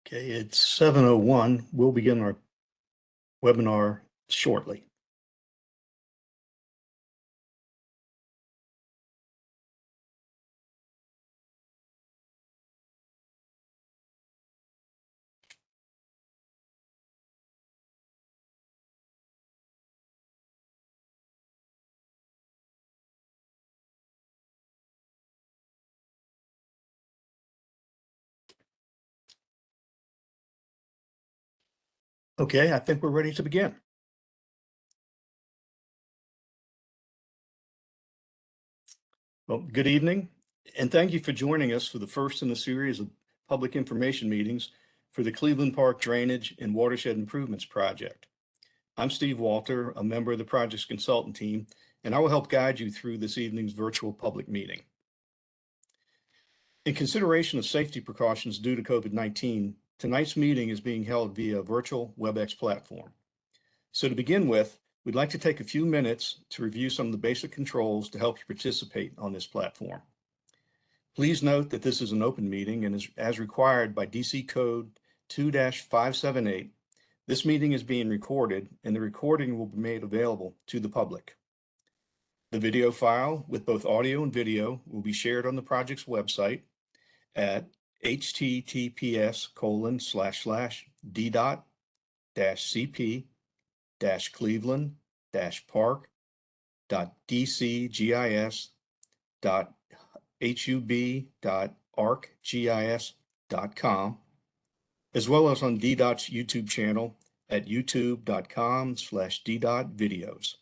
Okay, it's 7:01. We'll begin our webinar shortly. Okay, I think we're ready to begin. Well, good evening, and thank you for joining us for the first in a series of public information meetings for the Cleveland Park Drainage and Watershed Improvements Project. I'm Steve Walter, a member of the project's consultant team, and I will help guide you through this evening's virtual public meeting. In consideration of safety precautions due to COVID-19, tonight's meeting is being held via a virtual WebEx platform. So to begin with, we'd like to take a few minutes to review some of the basic controls to help you participate on this platform. Please note that this is an open meeting and is as required by DC Code 2-578. This meeting is being recorded and the recording will be made available to the public. The video file with both audio and video will be shared on the project's website at https://ddot-cleveland-park.dcgis.hub.arcgis.com, as well as on DDOT's YouTube channel at youtube.com/ddotvideos,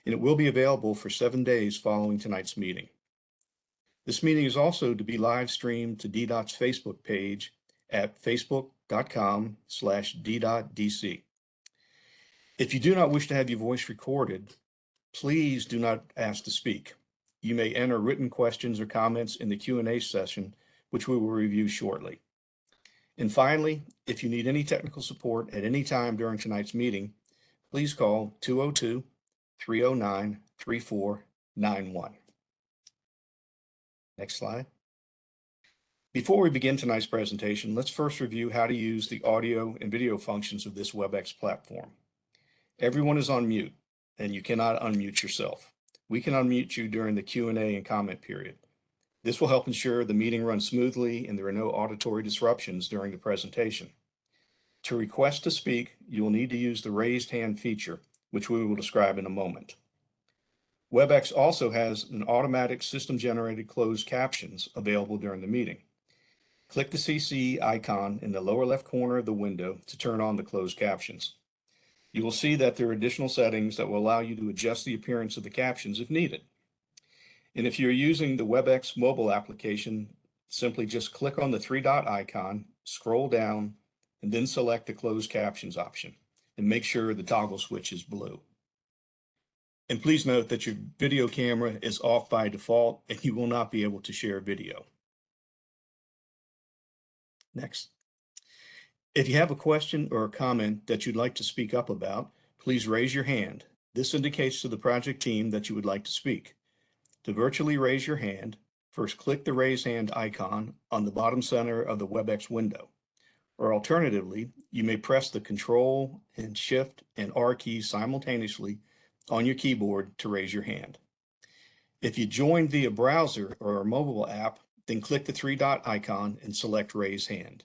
and it will be available for 7 days following tonight's meeting. This meeting is also to be live streamed to DDOT's Facebook page at facebook.com/ddotdc. If you do not wish to have your voice recorded, please do not ask to speak. You may enter written questions or comments in the Q&A session, which we will review shortly. And finally, if you need any technical support at any time during tonight's meeting, please call 202-309-3491. Next slide. Before we begin tonight's presentation, let's first review how to use the audio and video functions of this WebEx platform. Everyone is on mute, and you cannot unmute yourself. We can unmute you during the Q&A and comment period. This will help ensure the meeting runs smoothly and there are no auditory disruptions during the presentation. To request to speak, you will need to use the raised hand feature, which we will describe in a moment. WebEx also has an automatic system-generated closed captions available during the meeting. Click the CC icon in the lower left corner of the window to turn on the closed captions. You will see that there are additional settings that will allow you to adjust the appearance of the captions if needed. And if you're using the WebEx mobile application, simply just click on the three-dot icon, scroll down, and then select the closed captions option, and make sure the toggle switch is blue. And please note that your video camera is off by default and you will not be able to share video. Next. If you have a question or a comment that you'd like to speak up about, please raise your hand. This indicates to the project team that you would like to speak. To virtually raise your hand, first click the raise hand icon on the bottom center of the WebEx window. Or alternatively, you may press the Control and Shift and R keys simultaneously on your keyboard to raise your hand. If you join via browser or a mobile app, then click the three-dot icon and select Raise Hand.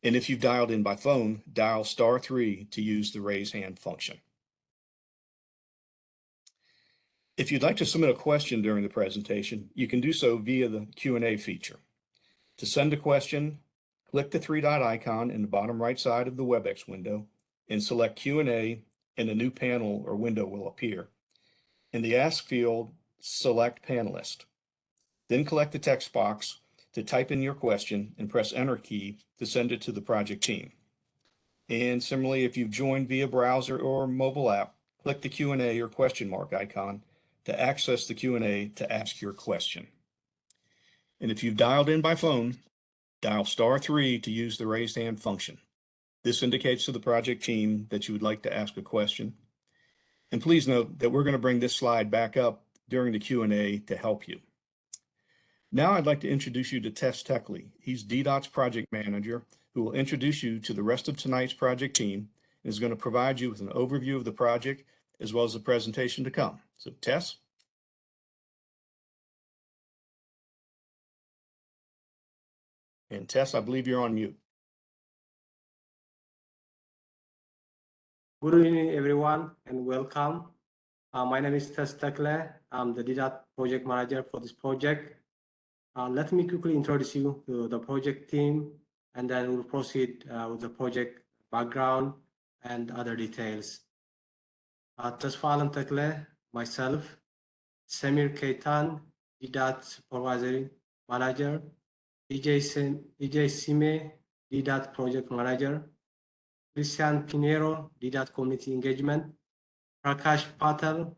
And if you've dialed in by phone, dial *3 to use the raise hand function. If you'd like to submit a question during the presentation, you can do so via the Q&A feature. To send a question, click the three-dot icon in the bottom right side of the WebEx window and select Q&A, and a new panel or window will appear. In the Ask field, select Panelist. Then select the text box to type in your question and press Enter key to send it to the project team. And similarly, if you've joined via browser or mobile app, click the Q&A or question mark icon to access the Q&A to ask your question. And if you've dialed in by phone, dial *3 to use the raised hand function. This indicates to the project team that you would like to ask a question. And please note that we're going to bring this slide back up during the Q&A to help you. Now I'd like to introduce you to Tess Techley. He's DDOT's project manager who will introduce you to the rest of tonight's project team and is going to provide you with an overview of the project as well as the presentation to come. So Tess? And Tess, I believe you're on mute. Good evening, everyone, and welcome. My name is Tess Techley. I'm the DDOT project manager for this project. Let me quickly introduce you to the project team, and then we'll proceed with the project background and other details. Tesfalem Techley, myself, Samir Keitan, DDOT supervisory manager, EJ Sime, DDOT project manager, Christian Pinero, DDOT community engagement, Prakash Patel,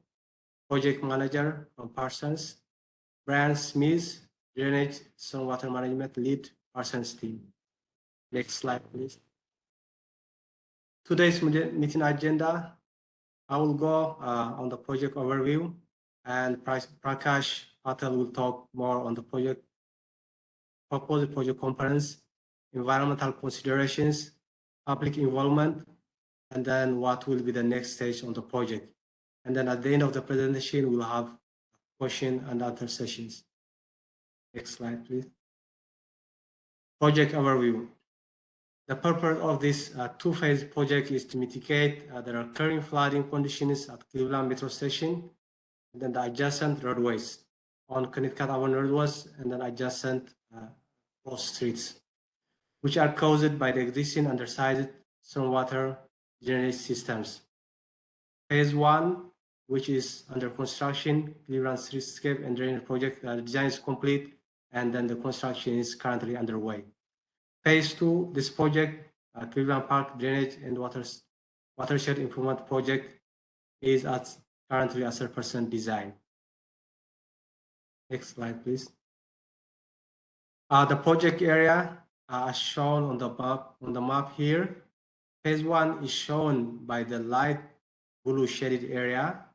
project manager from Parsons, Brian Smith, drainage stormwater management lead, Parsons team. Next slide, please. Today's meeting agenda, I will go on the project overview, and Prakash Patel will talk more on the proposed project components, environmental considerations, public involvement, and then what will be the next stage on the project. And then at the end of the presentation, we'll have question and answer sessions. Next slide, please. Project overview. The purpose of this two-phase project is to mitigate the recurring flooding conditions at Cleveland Metro Station and then the adjacent roadways on Connecticut Avenue NW and then adjacent cross streets, which are caused by the existing undersized stormwater drainage systems. Phase 1, which is under construction, Cleveland Streetscape and Drainage Project, the design is complete, and then the construction is currently underway. Phase 2, this project, Cleveland Park Drainage and Watershed Improvement Project, is currently at 30% design. Next slide, please. The project area as shown on the map here. Phase 1 is shown by the light blue shaded area,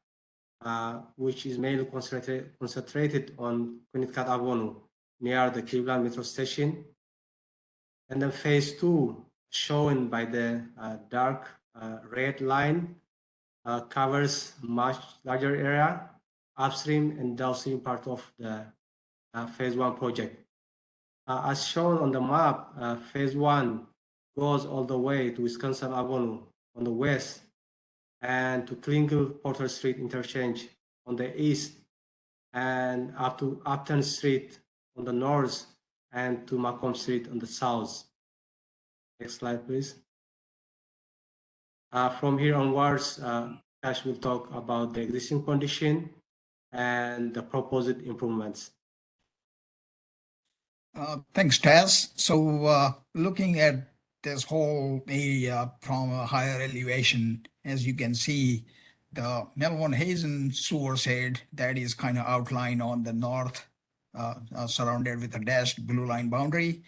which is mainly concentrated on Connecticut Avenue near the Cleveland Metro Station. And then phase 2, shown by the dark red line, covers much larger area, upstream and downstream part of the phase 1 project. As shown on the map, phase 1 goes all the way to Wisconsin Avenue on the west and to Klingle Porter Street interchange on the east and up to Upton Street on the north and to Macomb Street on the south. Next slide, please. From here onwards, Cash will talk about the existing condition and the proposed improvements. Thanks, Tess. So looking at this whole area from a higher elevation, as you can see, the Melbourne-Hazen Sewershed that is kind of outlined on the north, surrounded with a dashed blue line boundary.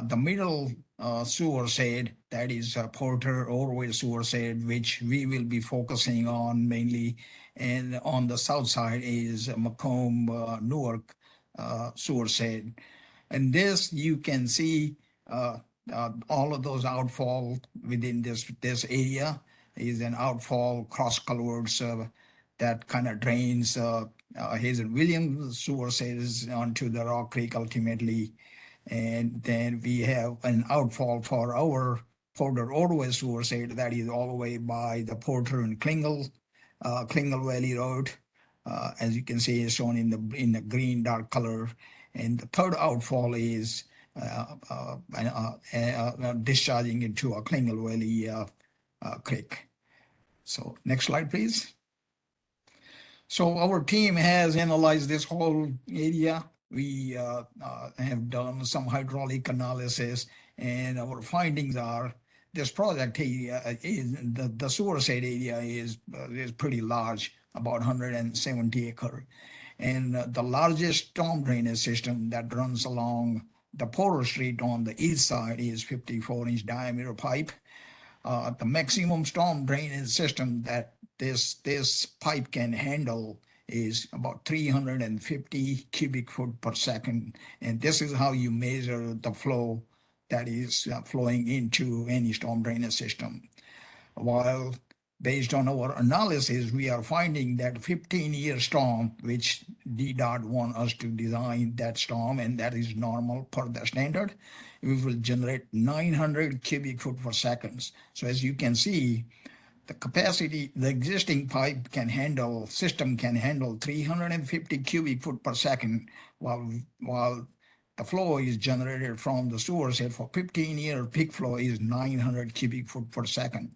The middle Sewershed, that is Porter-Ordway Sewershed, which we will be focusing on mainly, and on the south side is Macomb Newark Sewershed. And this you can see all of those outfall within this area is an outfall cross culverts that kind of drains Hazen Williams Sewershed onto the Rock Creek ultimately. And then we have an outfall for our Porter-Ordway Sewershed that is all the way by the Porter and Klingle Valley Road. As you can see, is shown in the green dark color. And the third outfall is discharging into a Klingle Valley creek. So next slide, please. So our team has analyzed this whole area. We have done some hydraulic analysis, and our findings are this project area is the Sewershed area is pretty large, about 170 acres. And the largest storm drainage system that runs along the Porter Street on the east side is 54-inch diameter pipe. The maximum storm drainage system that this pipe can handle is about 350 cubic foot per second. And this is how you measure the flow that is flowing into any storm drainage system. While based on our analysis, we are finding that 15-year storm, which DDOT want us to design that storm, and that is normal per the standard, we will generate 900 cubic foot per second. So as you can see, the capacity, the existing pipe system can handle 350 cubic foot per second, while the flow is generated from the sewer set for 15-year peak flow is 900 cubic foot per second.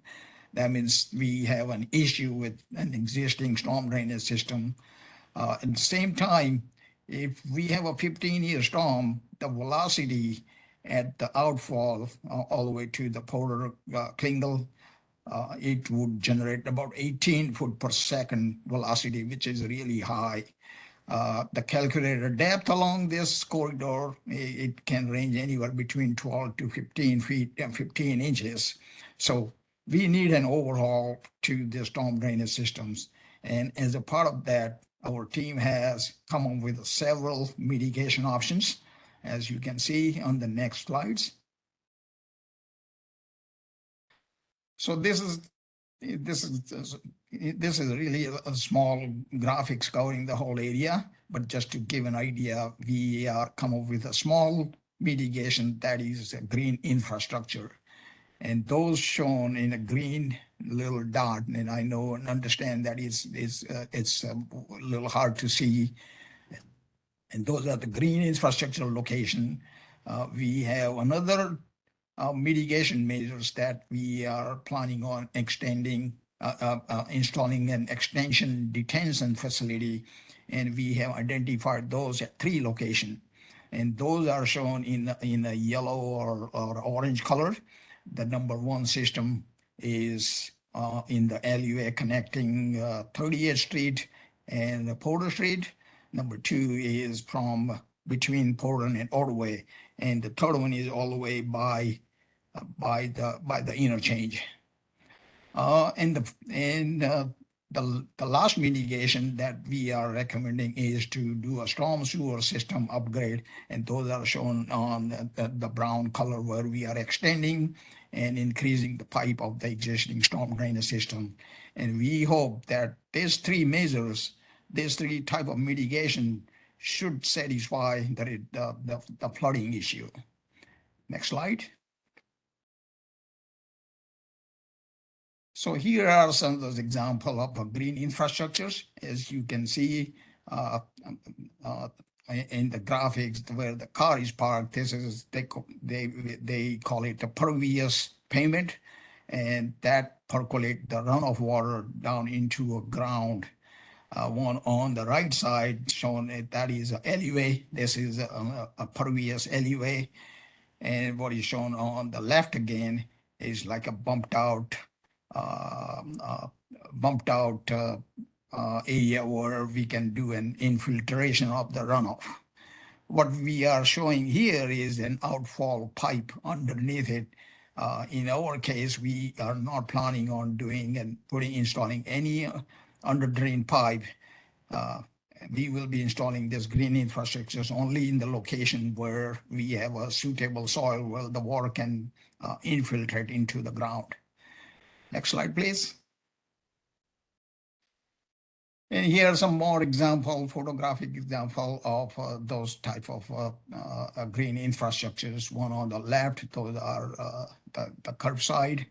That means we have an issue with an existing storm drainage system. At the same time, if we have a 15-year storm, the velocity at the outfall all the way to the Porter Klingle, it would generate about 18 foot per second velocity, which is really high. The calculated depth along this corridor, it can range anywhere between 12 to 15 feet and 15 inches. So we need an overhaul to the storm drainage systems. And as a part of that, our team has come up with several mitigation options, as you can see on the next slides. So this is really a small graphics covering the whole area, but just to give an idea, we are come up with a small mitigation that is a green infrastructure. And those shown in a green little dot, and I know and understand that it's a little hard to see. And those are the green infrastructure location. We have another mitigation measures that we are planning on installing an extension detention facility, and we have identified those at 3 locations. And those are shown in a yellow or orange color. The number 1 system is in the alleyway connecting 38th Street and Porter Street. Number 2 is from between Porter and Ordway, and the third one is all the way by the interchange. The last mitigation that we are recommending is to do a storm sewer system upgrade, and those are shown on the brown color, where we are extending and increasing the pipe of the existing storm drainage system. And we hope that these 3 measures, these 3 type of mitigation should satisfy the flooding issue. Next slide. So here are some of those examples of green infrastructures. As you can see in the graphics where the car is parked, this is they call it a pervious pavement, and that percolate the runoff water down into a ground. One on the right side shown that is an alleyway. This is a pervious alleyway, and what is shown on the left again is like a bumped out area where we can do an infiltration of the runoff. What we are showing here is an outfall pipe underneath it. In our case, we are not planning on doing and installing any under drain pipe. We will be installing this green infrastructures only in the location where we have a suitable soil where the water can infiltrate into the ground. Next slide, please. And here are some more photographic example of those type of green infrastructures. One on the left, those are the curbside.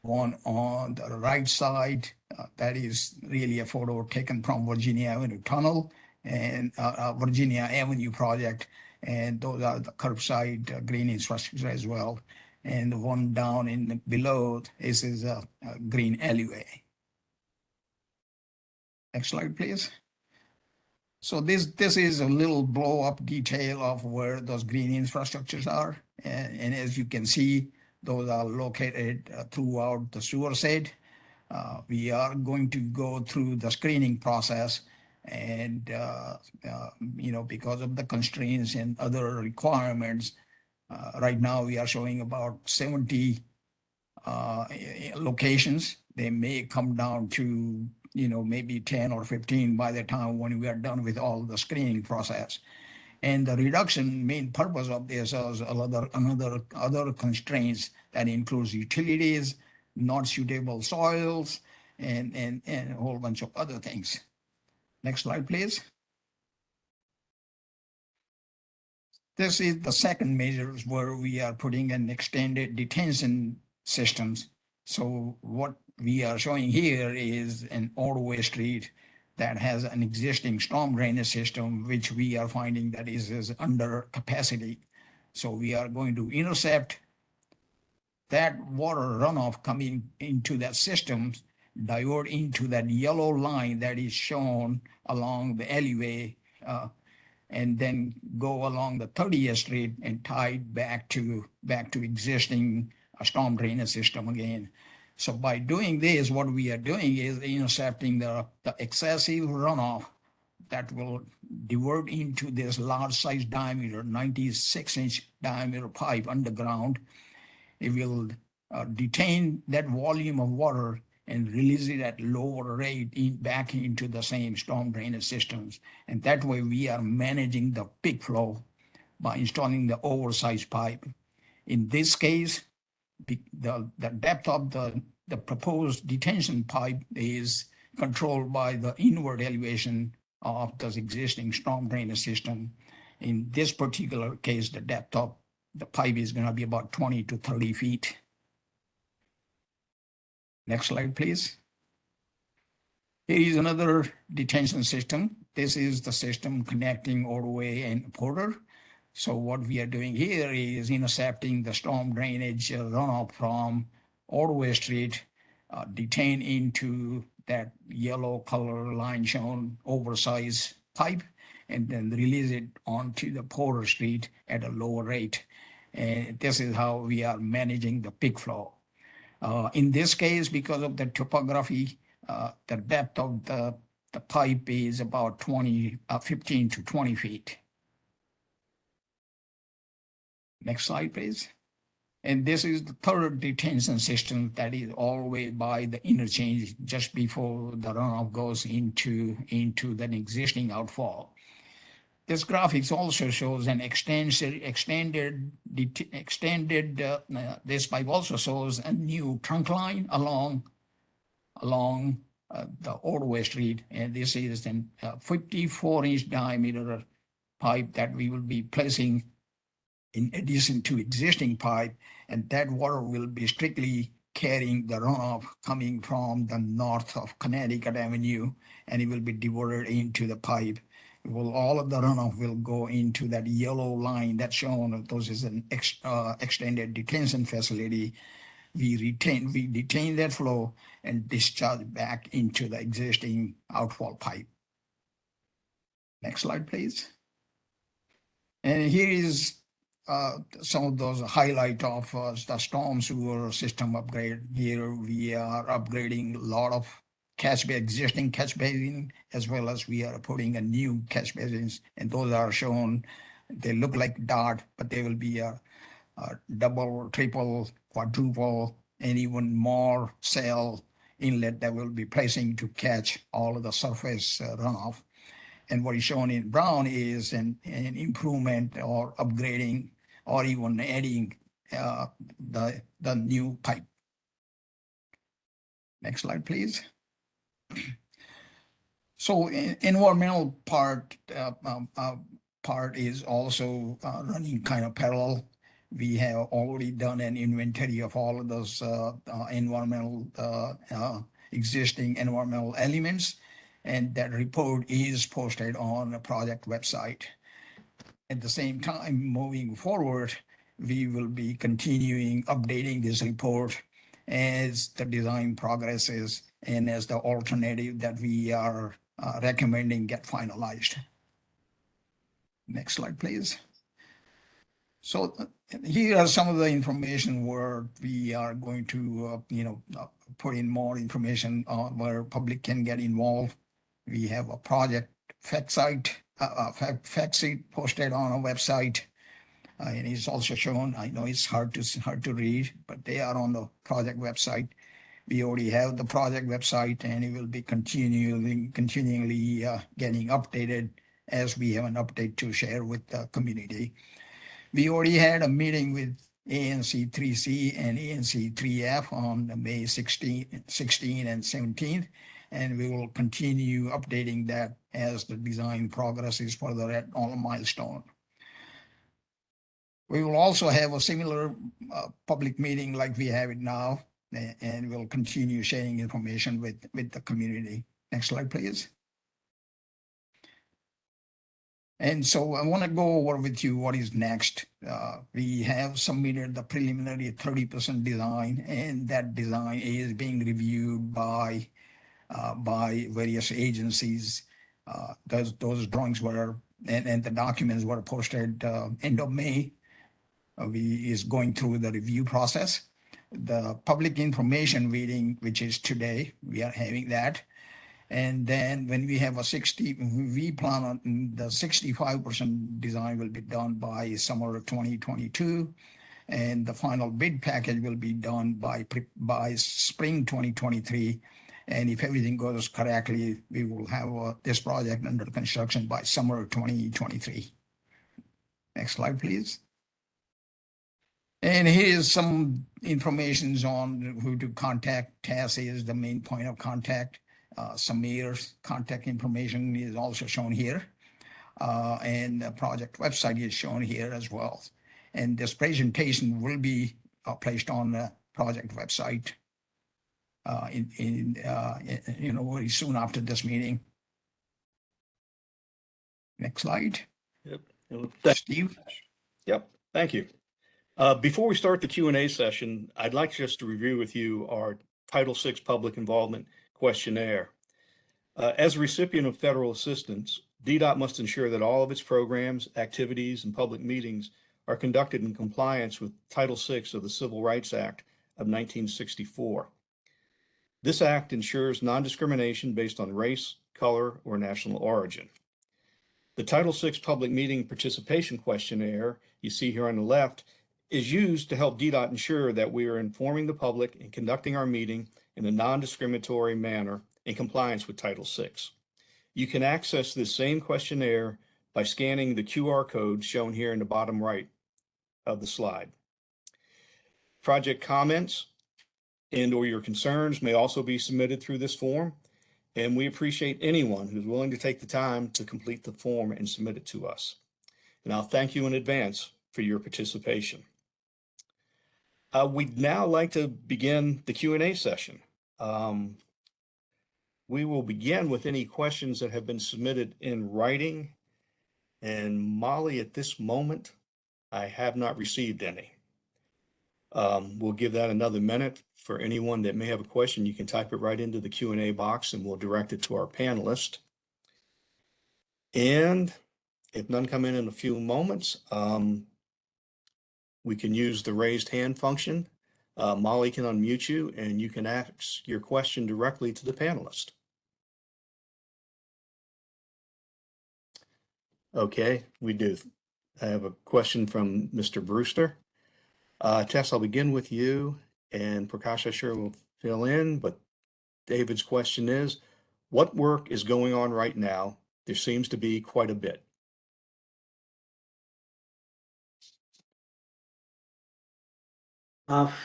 One on the right side, that is really a photo taken from Virginia Avenue Tunnel and Virginia Avenue project. And those are the curbside green infrastructure as well. And the one down in below is a green alleyway. Next slide, please. So this is a little blow-up detail of where those green infrastructures are. And as you can see, those are located throughout the Sewershed. We are going to go through the screening process, and because of the constraints and other requirements, right now we are showing about 70 locations. They may come down to maybe 10 or 15 by the time when we are done with all the screening process. And the reduction main purpose of this is other constraints that includes utilities, not suitable soils, and a whole bunch of other things. Next slide, please. This is the second measure where we are putting an extended detention systems. So what we are showing here is an Ordway street that has an existing storm drainage system, which we are finding that is under capacity. So we are going to intercept that water runoff coming into that system, divert into that yellow line that is shown along the alleyway, and then go along the 30th Street and tie back to existing storm drainage system again. So by doing this, what we are doing is intercepting the excessive runoff that will divert into this large size diameter, 96-inch diameter pipe underground. It will detain that volume of water and release it at lower rate back into the same storm drainage systems. And that way we are managing the peak flow by installing the oversized pipe. In this case, the depth of the proposed detention pipe is controlled by the inward elevation of the existing storm drainage system. In this particular case, the depth of the pipe is going to be about 20 to 30 feet. Next slide, please. Here is another detention system. This is the system connecting Ordway and Porter. So what we are doing here is intercepting the storm drainage runoff from Ordway Street, detain into that yellow color line shown oversized pipe, and then release it onto the Porter Street at a lower rate. And this is how we are managing the peak flow. In this case, because of the topography, the depth of the pipe is about 15 to 20 feet. Next slide, please. And this is the third detention system that is all the way by the interchange just before the runoff goes into the existing outfall. This graphics also shows an this pipe also shows a new trunk line along the Ordway Street, and this is a 54-inch diameter pipe that we will be placing in addition to existing pipe, and that water will be strictly carrying the runoff coming from the north of Connecticut Avenue, and it will be diverted into the pipe. All of the runoff will go into that yellow line that's shown. This is an extended detention facility. We detain that flow and discharge back into the existing outfall pipe. Next slide, please. And here is some of those highlight of the storm sewer system upgrade. Here we are upgrading a lot of existing catch basin, as well as we are putting a new catch basins, and those are shown. They look like dot, but they will be a double, triple, quadruple, and even more cell inlet that we'll be placing to catch all of the surface runoff. And what is shown in brown is an improvement or upgrading or even adding the new pipe. Next slide, please. So environmental part is also running kind of parallel. We have already done an inventory of all of those existing environmental elements, and that report is posted on the project website. At the same time, moving forward, we will be continuing updating this report as the design progresses and as the alternative that we are recommending get finalized. Next slide, please. So here are some of the information where we are going to, put in more information where public can get involved. We have a project fact sheet posted on our website, and it's also shown. I know it's hard to read, but they are on the project website. We already have the project website, and it will be continually getting updated as we have an update to share with the community. We already had a meeting with ANC 3C and ANC 3F on May 16 and 17, and we will continue updating that as the design progresses further at all milestone. We will also have a similar public meeting like we have it now, and we'll continue sharing information with the community. Next slide, please. And so I want to go over with you what is next. We have submitted the preliminary 30% design, and that design is being reviewed by various agencies. Those drawings were and the documents were posted end of May. We is going through the review process. The public information meeting, which is today, we are having that. And then when we have we plan on the 65% design will be done by summer of 2022. And the final bid package will be done by spring 2023. And if everything goes correctly, we will have this project under construction by summer of 2023. Next slide, please. And here's some information on who to contact. Tess is the main point of contact. Samir's contact information is also shown here. And the project website is shown here as well. And this presentation will be placed on the project website very soon after this meeting. Next slide. Yep. Steve? Yep. Thank you. Before we start the Q&A session, I'd like just to review with you our Title VI Public Involvement Questionnaire. As a recipient of federal assistance, DDOT must ensure that all of its programs, activities, and public meetings are conducted in compliance with Title VI of the Civil Rights Act of 1964. This act ensures non-discrimination based on race, color, or national origin. The Title VI Public Meeting Participation Questionnaire you see here on the left is used to help DDOT ensure that we are informing the public and conducting our meeting in a non-discriminatory manner in compliance with Title VI. You can access this same questionnaire by scanning the QR code shown here in the bottom right of the slide. Project comments and/or your concerns may also be submitted through this form, and we appreciate anyone who's willing to take the time to complete the form and submit it to us. And I'll thank you in advance for your participation. We'd now like to begin the Q&A session. We will begin with any questions that have been submitted in writing. And Molly, at this moment, I have not received any. We'll give that another minute. For anyone that may have a question, you can type it right into the Q&A box and we'll direct it to our panelist. And if none come in a few moments, we can use the raised hand function. Molly can unmute you and you can ask your question directly to the panelist. Okay, we do. I have a question from Mr. Brewster. Tess, I'll begin with you, and Prakash, I'm sure will fill in, but David's question is, what work is going on right now? There seems to be quite a bit.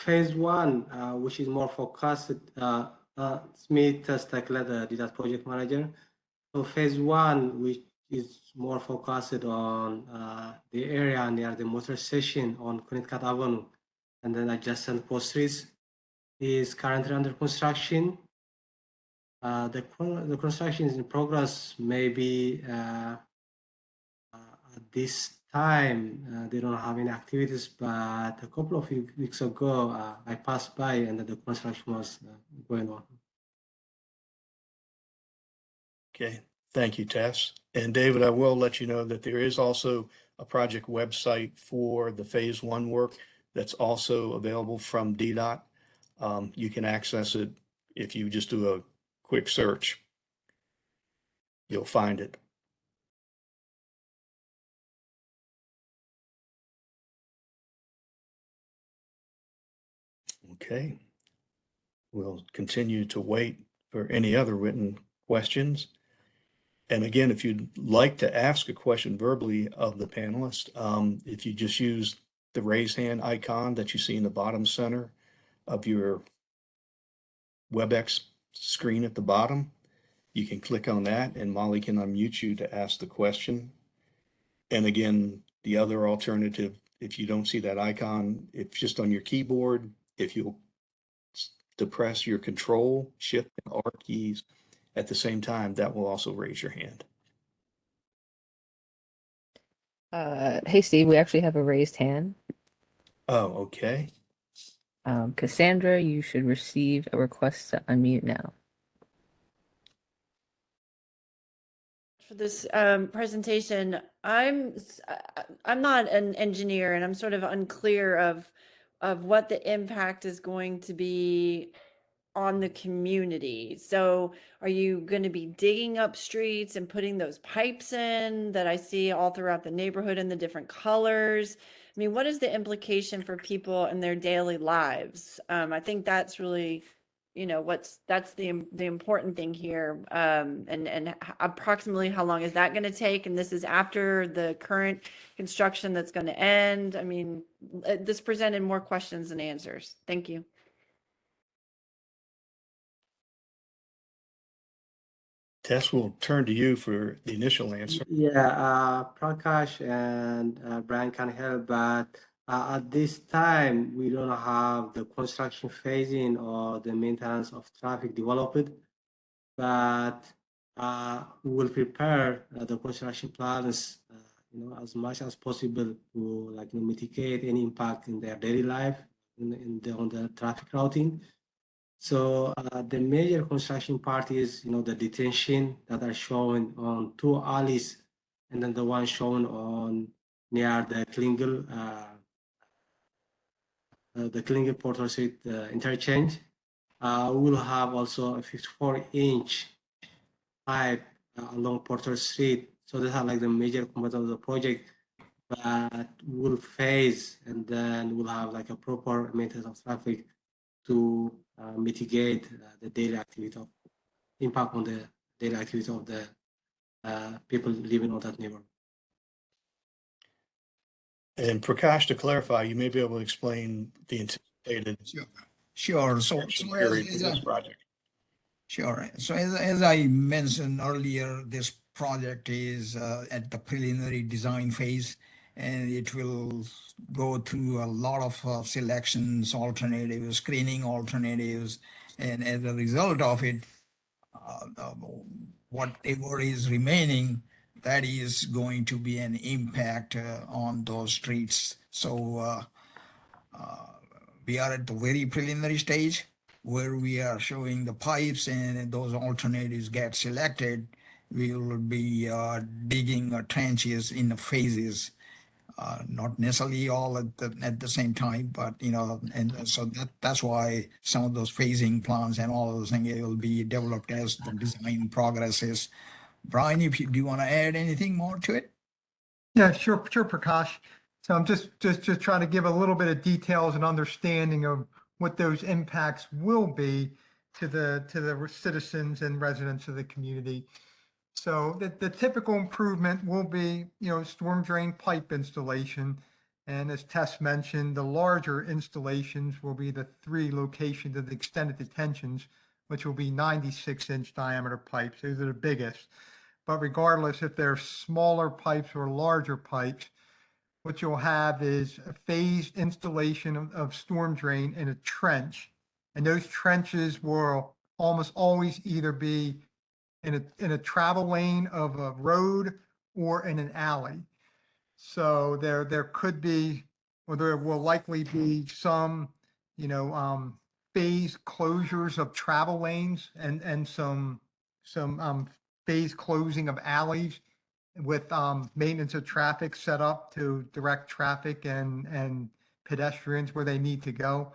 Phase one, which is more focused, Smith Stekler, the DDOT project manager. So phase one, which is more focused on the area near the motor station on Connecticut Avenue and then adjacent post streets, is currently under construction. The construction is in progress. Maybe at this time they don't have any activities, but a couple of weeks ago I passed by and the construction was going on. Okay, thank you, Tess. And David, I will let you know that there is also a project website for the phase one work that's also available from DDOT. You can access it if you just do a quick search. You'll find it. Okay. We'll continue to wait for any other written questions. And again, if you'd like to ask a question verbally of the panelist, if you just use the raise hand icon that you see in the bottom center of your WebEx screen at the bottom, you can click on that and Molly can unmute you to ask the question. And again, the other alternative, if you don't see that icon, it's just on your keyboard. If you'll depress your Control, Shift, and R keys at the same time, that will also raise your hand. Hey Steve, we actually have a raised hand. Oh, okay. Cassandra, you should receive a request to unmute now. For this presentation, I'm not an engineer, and I'm sort of unclear of what the impact is going to be on the community. So are you going to be digging up streets and putting those pipes in that I see all throughout the neighborhood in the different colors? I mean, what is the implication for people in their daily lives? I think that's really, you know, that's the important thing here. And approximately how long is that going to take? And this is after the current construction that's going to end. I mean, this presented more questions than answers. Thank you. Tess, will turn to you for the initial answer. Yeah, Prakash and Brian can help, but at this time, we don't have the construction phasing or the maintenance of traffic developed, but we will prepare the construction plans, as much as possible to mitigate any impact in their daily life on the traffic routing. So the major construction part is, the detention that are shown on 2 alleys, and then the one shown on near the Klingel Porter Street interchange. We will have also a 54-inch pipe along Porter Street. So these are like the major components of the project, but we'll phase, and then we'll have like a proper maintenance of traffic to mitigate the daily activity of impact on the daily activity of the people living on that neighborhood. And Prakash, to clarify, you may be able to explain the anticipated Sure. So, construction so period for this project. Sure. So as I mentioned earlier, this project is at the preliminary design phase, and it will go through a lot of selections, alternatives, screening alternatives, and as a result of it, whatever is remaining, that is going to be an impact on those streets. So we are at the very preliminary stage where we are showing the pipes, and those alternatives get selected. We will be digging trenches in the phases, not necessarily all at the same time, but and so that's why some of those phasing plans and all of those things will be developed as the design progresses. Brian, do you want to add anything more to it? Yeah, sure, Prakash. So I'm just trying to give a little bit of details and understanding of what those impacts will be to the citizens and residents of the community. So the typical improvement will be, storm drain pipe installation. And as Tess mentioned, the larger installations will be the 3 locations of the extended detentions, which will be 96-inch diameter pipes. Those are the biggest. But regardless if they're smaller pipes or larger pipes, what you'll have is a phased installation of storm drain in a trench. And those trenches will almost always either be in a travel lane of a road or in an alley. So there could be, or there will likely be some, phased closures of travel lanes and some phased closing of alleys with maintenance of traffic set up to direct traffic and pedestrians where they need to go.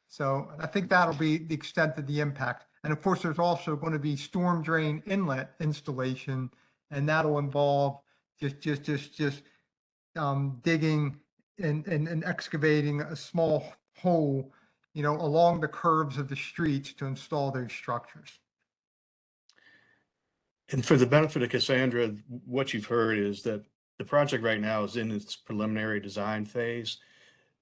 So I think that'll be the extent of the impact. And of course, there's also going to be storm drain inlet installation, and that'll involve just digging and excavating a small hole along the curves of the streets to install those structures. And for the benefit of Cassandra, what you've heard is that the project right now is in its preliminary design phase.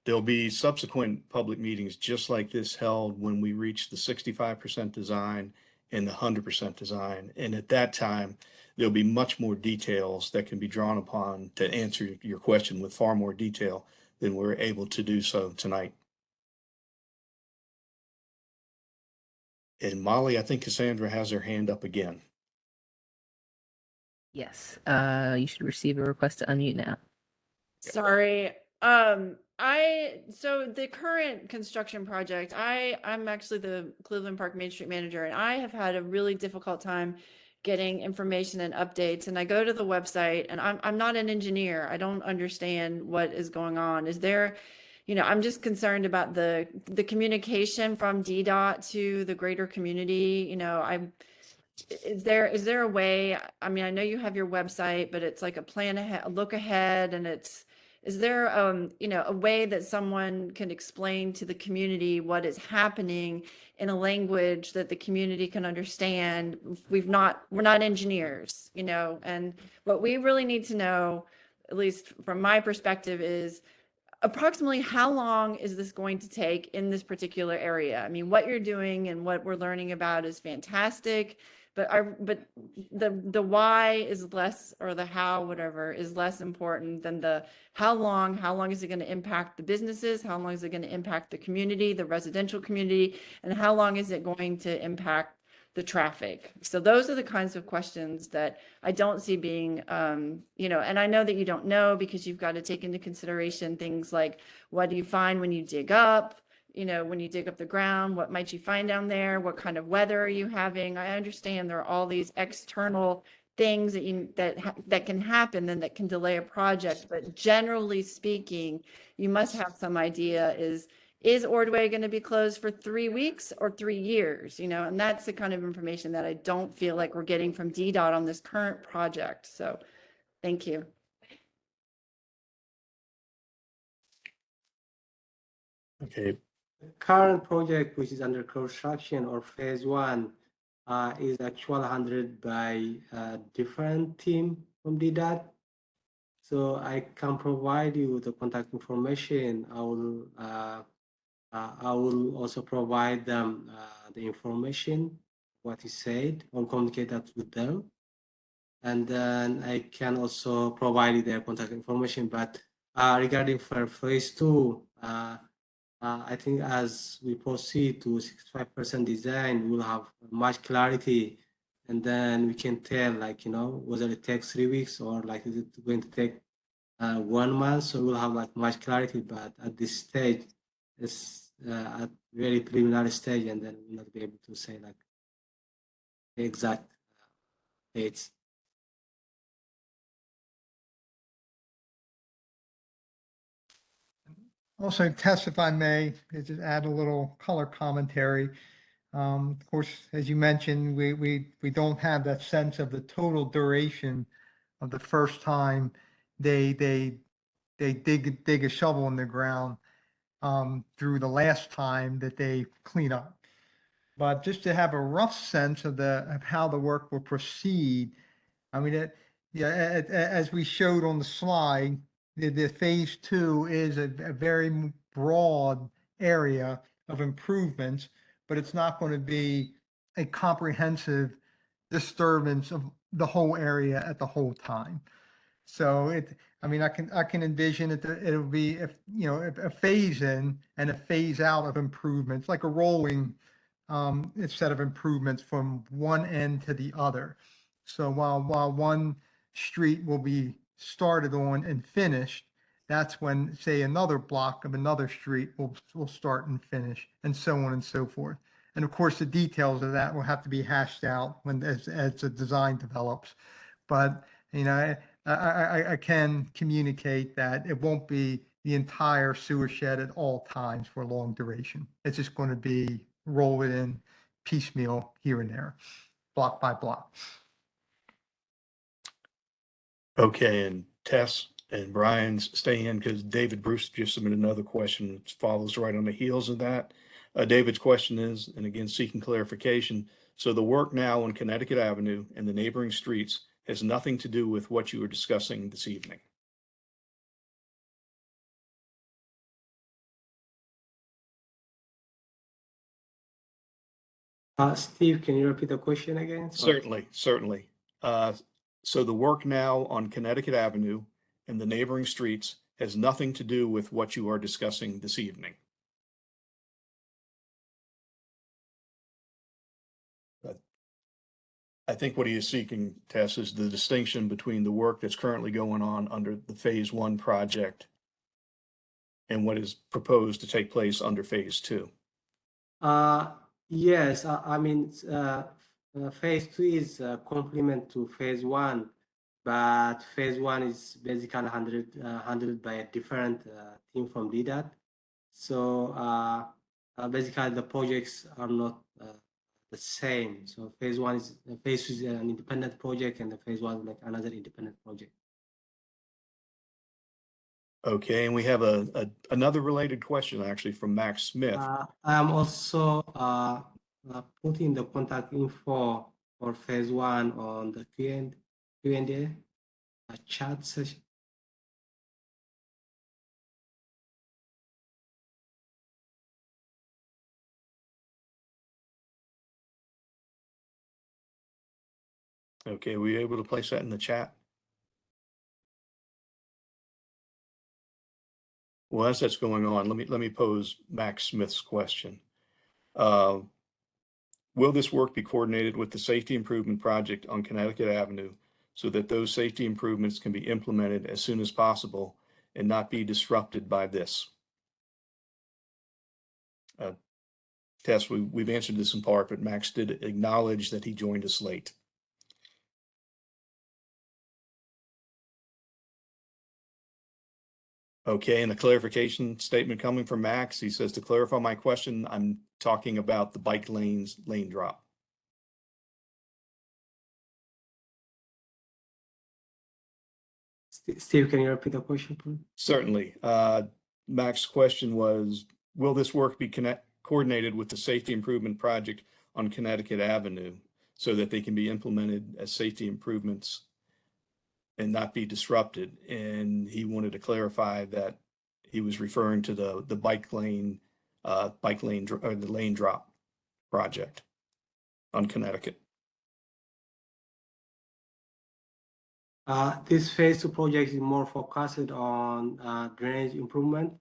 There'll be subsequent public meetings just like this held when we reach the 65% design and the 100% design. And at that time, there'll be much more details that can be drawn upon to answer your question with far more detail than we're able to do so tonight. And Molly, I think Cassandra has her hand up again. Yes. You should receive a request to unmute now. Sorry. So the current construction project, I'm actually the Cleveland Park Main Street manager, and I have had a really difficult time getting information and updates. And I go to the website, and I'm not an engineer. I don't understand what is going on. Is there, I'm just concerned about the communication from DDOT to the greater community. Is there a way, I mean, I know you have your website, but it's like a plan ahead, a look ahead, and is there, a way that someone can explain to the community what is happening in a language that the community can understand? We're not engineers, and what we really need to know, at least from my perspective, is approximately how long is this going to take in this particular area? I mean, what you're doing and what we're learning about is fantastic, but the why is less, or the how, whatever, is less important than the how long. How long is it going to impact the businesses? How long is it going to impact the community, the residential community? And how long is it going to impact the traffic? So those are the kinds of questions that I don't see being, and I know that you don't know because you've got to take into consideration things like, what do you find when you dig up? When you dig up the ground, what might you find down there? What kind of weather are you having? I understand there are all these external things that can happen and that can delay a project, but generally speaking, you must have some idea, is Ordway going to be closed for 3 weeks or 3 years? And that's the kind of information that I don't feel like we're getting from DDOT on this current project. So thank you. Okay. The current project, which is under construction, or phase 1, is actually handled by a different team from DDOT. So I can provide you the contact information. I will also provide them the information, what is said. I'll communicate that with them. And then I can also provide you their contact information. But regarding for phase 2, I think as we proceed to 65% design, we'll have much clarity, and then we can tell, whether it takes 3 weeks or is it going to take 1 month. So we'll have much clarity, but at this stage, it's at very preliminary stage, and then we'll not be able to say the exact dates. Also, Tess, if I may, just add a little color commentary. Of course, as you mentioned, we don't have that sense of the total duration of the first time they dig a shovel in the ground through the last time that they clean up. But just to have a rough sense of how the work will proceed, I mean, as we showed on the slide, the phase 2 is a very broad area of improvements, but it's not going to be a comprehensive disturbance of the whole area at the whole time. So I can envision it'll be a phase in and a phase out of improvements, like a rolling set of improvements from one end to the other. So while one street will be started on and finished, that's when, say, another block of another street will start and finish, and so on and so forth. And of course, the details of that will have to be hashed out as the design develops. But I can communicate that it won't be the entire sewer shed at all times for a long duration. It's just going to be roll it in piecemeal here and there, block by block. Okay, and Tess and Brian's stay in because David Bruce just submitted another question that follows right on the heels of that. David's question is, and again, seeking clarification. So the work now on Connecticut Avenue and the neighboring streets has nothing to do with what you were discussing this evening. Steve, can you repeat the question again? Sorry. Certainly. So the work now on Connecticut Avenue and the neighboring streets has nothing to do with what you are discussing this evening. I think what he is seeking, Tess, is the distinction between the work that's currently going on under the Phase 1 project and what is proposed to take place under Phase 2. Yes, I mean, phase 2 is a complement to phase 1, but phase 1 is basically handled by a different team from DDOT. So basically the projects are not the same. So phase 2 is an independent project, and the phase 1 is like another independent project. Okay, and we have another related question actually from Max Smith. I'm also putting the contact info for phase 1 on the Q&A chat session. Okay, were you able to place that in the chat? Well, as that's going on, let me pose Max Smith's question. Will this work be coordinated with the safety improvement project on Connecticut Avenue so that those safety improvements can be implemented as soon as possible and not be disrupted by this? Tess, we've answered this in part, but Max did acknowledge that he joined us late. Okay, and a clarification statement coming from Max. He says, to clarify my question, I'm talking about the bike lanes lane drop. Steve, can you repeat the question, please? Certainly. Max's question was, will this work be coordinated with the safety improvement project on Connecticut Avenue so that they can be implemented as safety improvements and not be disrupted? And he wanted to clarify that he was referring to the bike lane or the lane drop project on Connecticut. This phase 2 project is more focused on drainage improvement,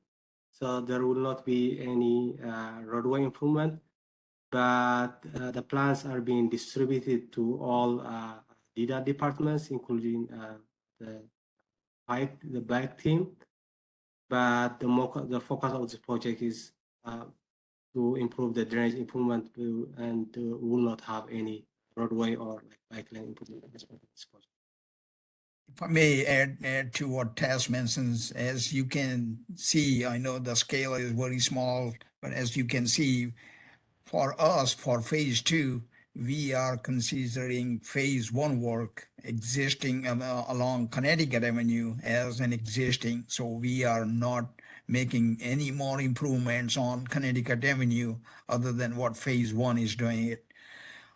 so there will not be any roadway improvement, but the plans are being distributed to all DDOT departments, including the bike team. But the focus of this project is to improve the drainage improvement and will not have any roadway or bike lane improvement as part of this project. If I may add to what Tess mentions, as you can see, I know the scale is very small, but as you can see, for us, for phase 2, we are considering phase 1 work existing along Connecticut Avenue as an existing. So we are not making any more improvements on Connecticut Avenue other than what phase 1 is doing it.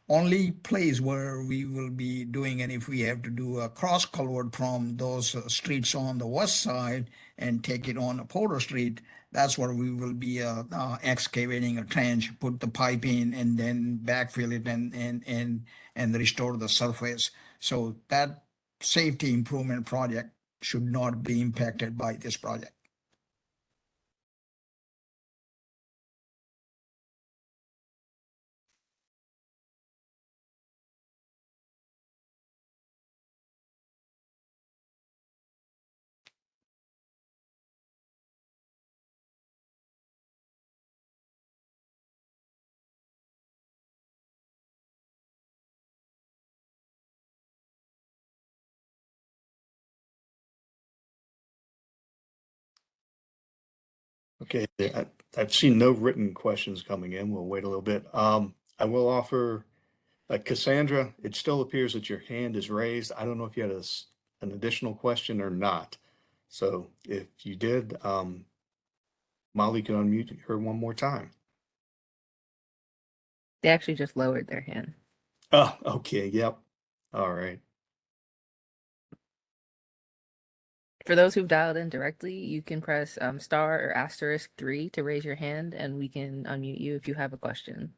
Only place where we will be doing, and if we have to do a cross culvert from those streets on the west side and take it on Porter Street, that's where we will be excavating a trench, put the pipe in, and then backfill it and restore the surface. So that safety improvement project should not be impacted by this project. Okay, I've seen no written questions coming in. We'll wait a little bit. I will offer Cassandra, it still appears that your hand is raised. I don't know if you had an additional question or not. So if you did, Molly can unmute her one more time. They actually just lowered their hand. Oh, okay. Yep. All right. For those who've dialed in directly, you can press star or asterisk 3 to raise your hand, and we can unmute you if you have a question.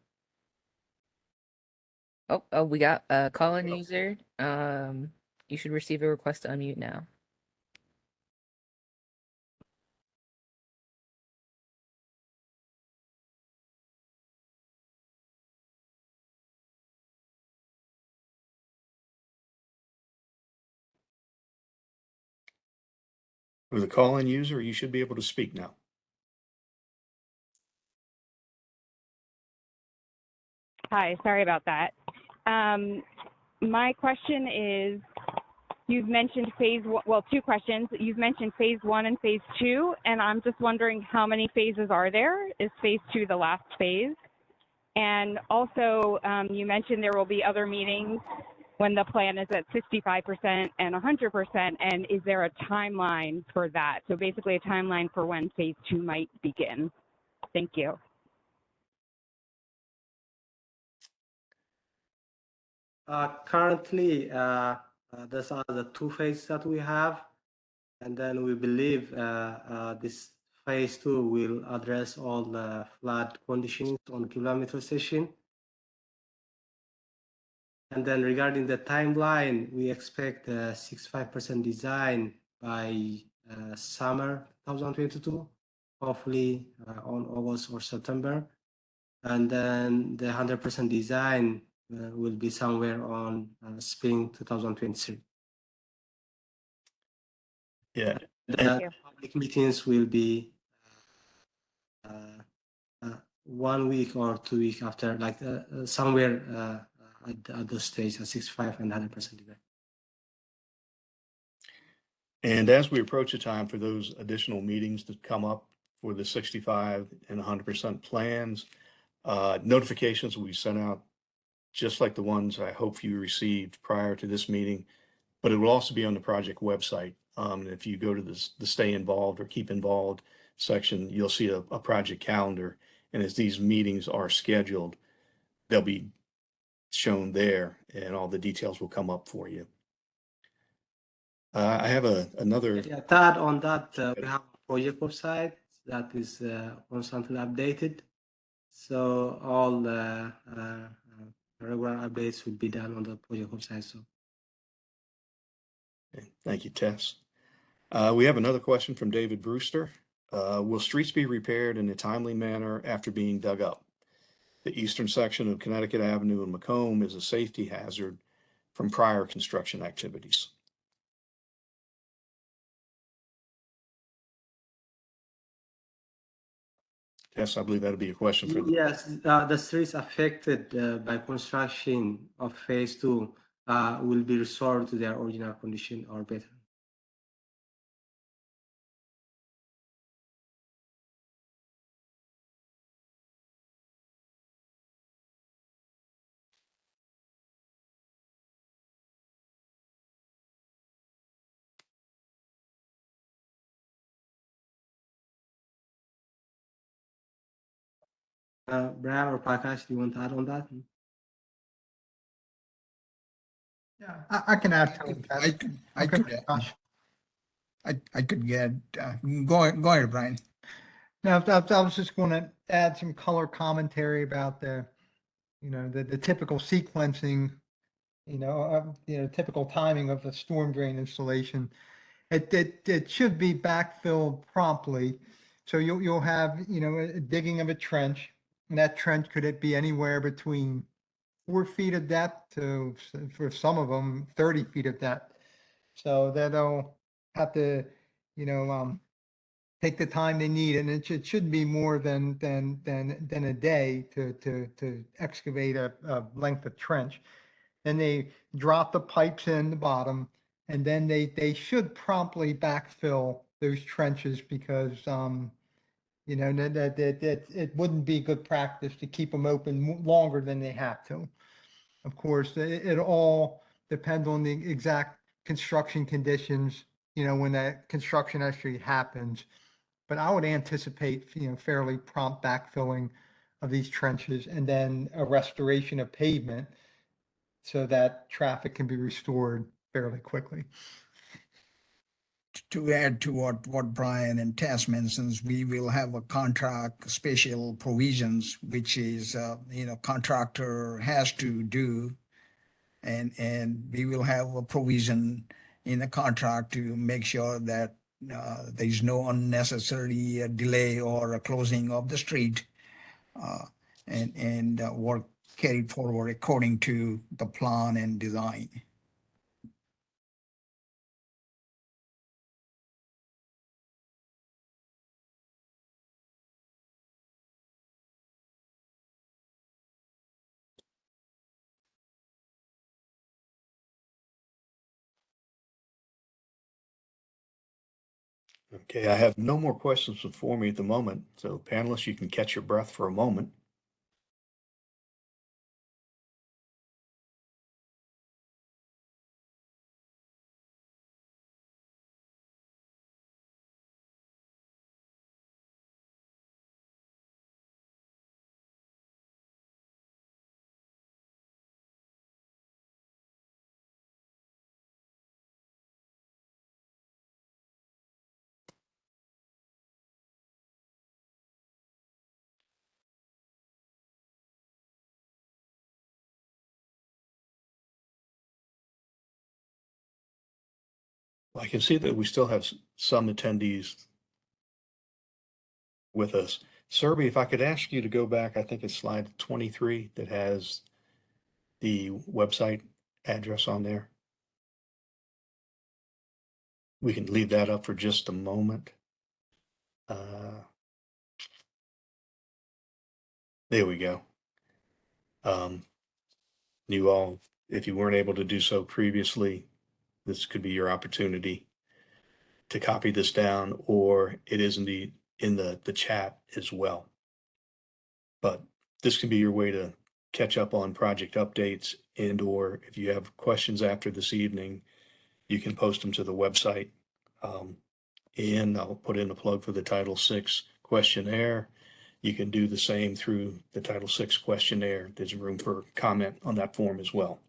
Oh, we got a call-in user. You should receive a request to unmute now. For the call-in user, you should be able to speak now. Hi, sorry about that. My question is, you've mentioned two questions. You've mentioned phase 1 and phase 2, and I'm just wondering how many phases are there? Is phase 2 the last phase? And also, you mentioned there will be other meetings when the plan is at 65% and 100%, and is there a timeline for that? So basically a timeline for when phase 2 might begin. Thank you. Currently, those are the 2 phases that we have. And then we believe this phase 2 will address all the flood conditions on kilometer station. And then regarding the timeline, we expect 65% design by summer 2022, hopefully on August or September. And then the 100% design will be somewhere on spring 2023. Yeah. The public meetings will be 1 week or 2 weeks after, like somewhere at those stage, at 65 and 100% design. And as we approach the time for those additional meetings that come up for the 65 and 100% plans, notifications will be sent out just like the ones I hope you received prior to this meeting, but it will also be on the project website. If you go to the Stay Involved or Keep Involved section, you'll see a project calendar. And as these meetings are scheduled, they'll be shown there and all the details will come up for you. I have another. Yeah, that on that, we have a project website that is constantly updated. So all the regular updates will be done on the project website. So. Okay. Thank you, Tess. We have another question from David Brewster. Will streets be repaired in a timely manner after being dug up? The eastern section of Connecticut Avenue in Macomb is a safety hazard from prior construction activities. Yes, I believe that'd be a question for. Yes, the streets affected by construction of phase 2 will be restored to their original condition or better. Brad or Prakash, do you want to add on that? Yeah, I can add to it. I could get, go ahead, Brian. Now, I was just going to add some color commentary about the typical sequencing, typical timing of the storm drain installation. It should be backfilled promptly. So you'll have, a digging of a trench, and that trench could be anywhere between 4 feet of depth to, for some of them, 30 feet of depth. So they'll have to, take the time they need, and it shouldn't be more than a day to excavate a length of trench. Then they drop the pipes in the bottom, and then they should promptly backfill those trenches because that it wouldn't be good practice to keep them open longer than they have to. Of course, it all depends on the exact construction conditions, when that construction actually happens. But I would anticipate, fairly prompt backfilling of these trenches, and then a restoration of pavement so that traffic can be restored fairly quickly. To add to what Brian and Tess mentions, we will have a contract special provisions, which is, contractor has to do. And we will have a provision in the contract to make sure that there's no unnecessary delay or a closing of the street, and work carried forward according to the plan and design. Okay, I have no more questions before me at the moment, so panelists, you can catch your breath for a moment. I can see that we still have some attendees with us. Serby, if I could ask you to go back, I think it's slide 23 that has the website address on there. We can leave that up for just a moment. There we go. You all, if you weren't able to do so previously, this could be your opportunity to copy this down, or it is indeed in the chat as well. But this can be your way to catch up on project updates, and or if you have questions after this evening, you can post them to the website. And I'll put in a plug for the Title VI questionnaire. You can do the same through the Title VI questionnaire. There's room for comment on that form as well.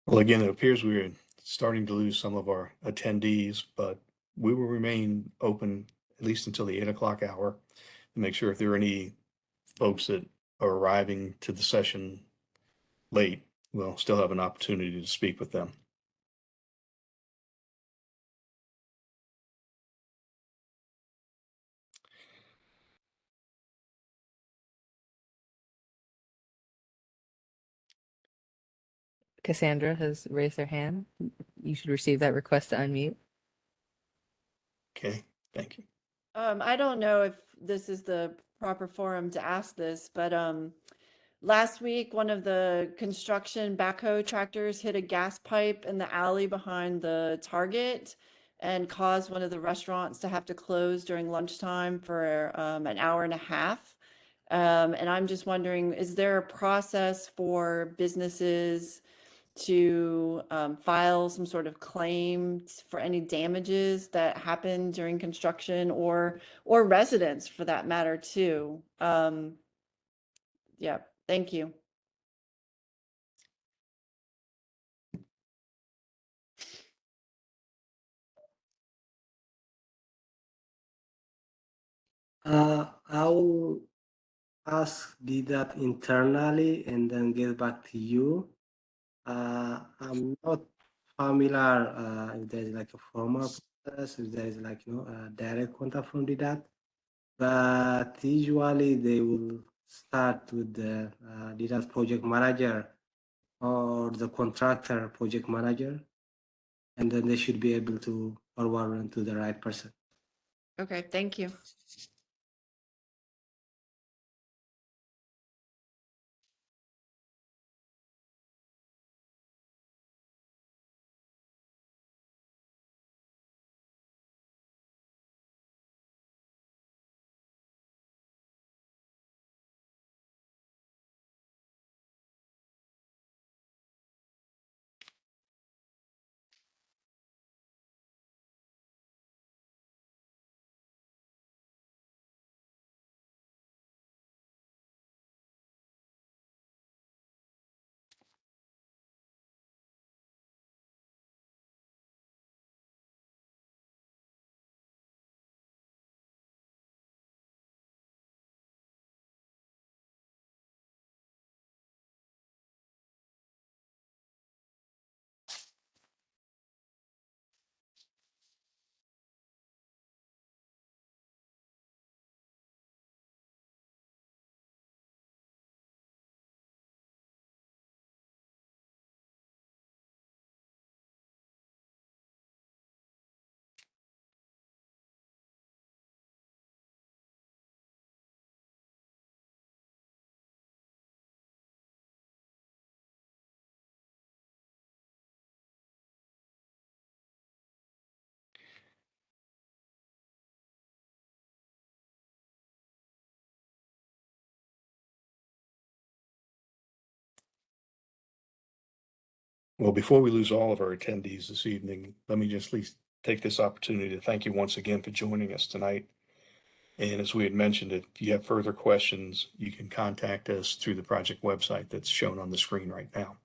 Well, again, it appears we're starting to lose some of our attendees, but we will remain open at least until the 8 o'clock hour to make sure if there are any folks that are arriving to the session late, we'll still have an opportunity to speak with them. Cassandra has raised her hand. You should receive that request to unmute. Okay, thank you. I don't know if this is the proper forum to ask this, but last week, one of the construction backhoe tractors hit a gas pipe in the alley behind the Target and caused one of the restaurants to have to close during lunchtime for an hour and a half. And I'm just wondering, is there a process for businesses to file some sort of claim for any damages that happen during construction, or residents for that matter too. Yeah, thank you. I'll ask DDOT internally and then get back to you. I'm not familiar if there's like a formal process, if there's like a direct contact from DDOT, but usually they will start with the DDOT project manager or the contractor project manager, and then they should be able to forward to the right person. Okay, thank you. Well, before we lose all of our attendees this evening, let me just at least take this opportunity to thank you once again for joining us tonight. And as we had mentioned, if you have further questions, you can contact us through the project website that's shown on the screen right now.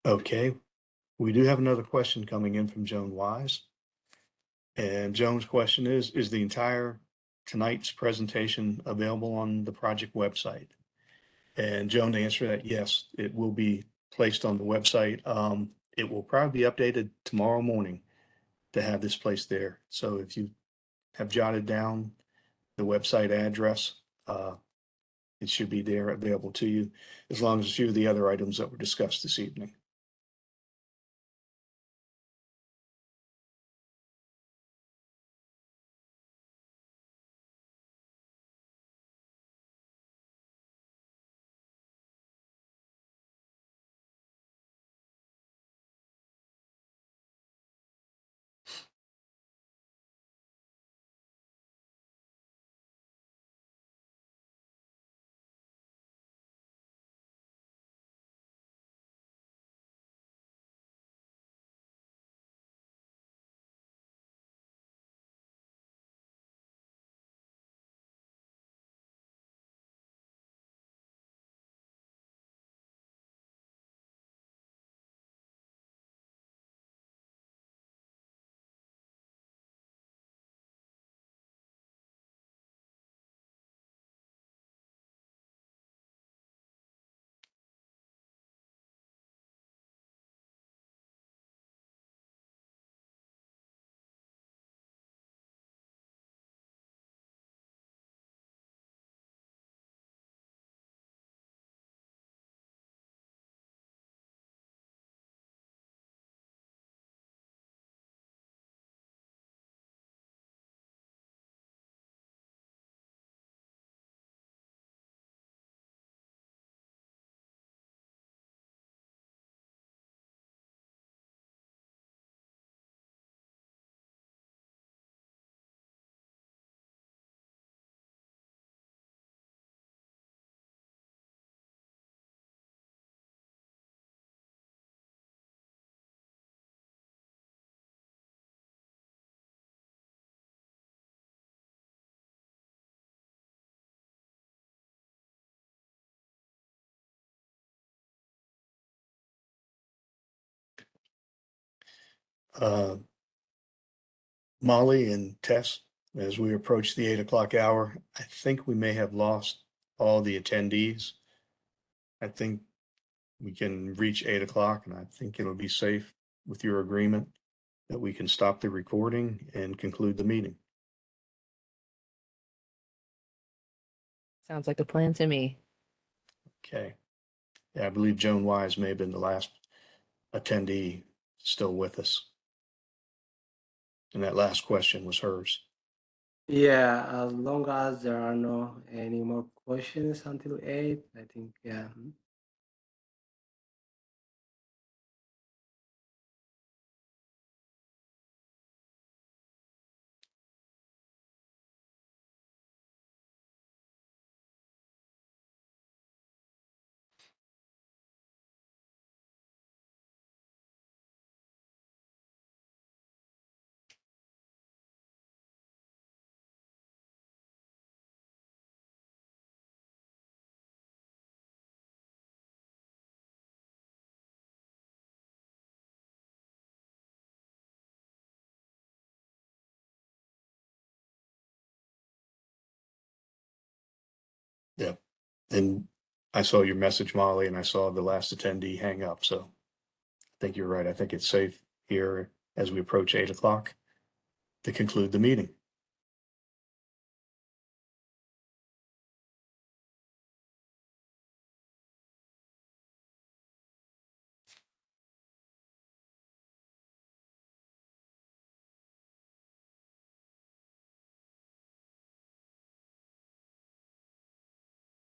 Okay, we do have another question coming in from Joan Wise. And Joan's question is the entire tonight's presentation available on the project website? And Joan, to answer that, yes, it will be placed on the website. It will probably be updated tomorrow morning to have this placed there. So if you have jotted down the website address, it should be there available to you, as long as a few of the other items that were discussed this evening. Molly and Tess, as we approach the 8 o'clock hour, I think we may have lost all the attendees. I think we can reach 8 o'clock, and I think it'll be safe with your agreement that we can stop the recording and conclude the meeting. Sounds like a plan to me. Okay. Yeah, I believe Joan Wise may have been the last attendee still with us. And that last question was hers. Yeah, as long as there are no any more questions until 8, I think, yeah. Yeah. And I saw your message, Molly, and I saw the last attendee hang up. So I think you're right. I think it's safe here as we approach 8 o'clock to conclude the meeting.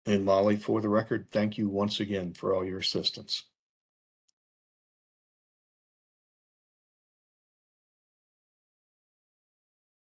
And Molly, for the record, thank you once again for all your assistance.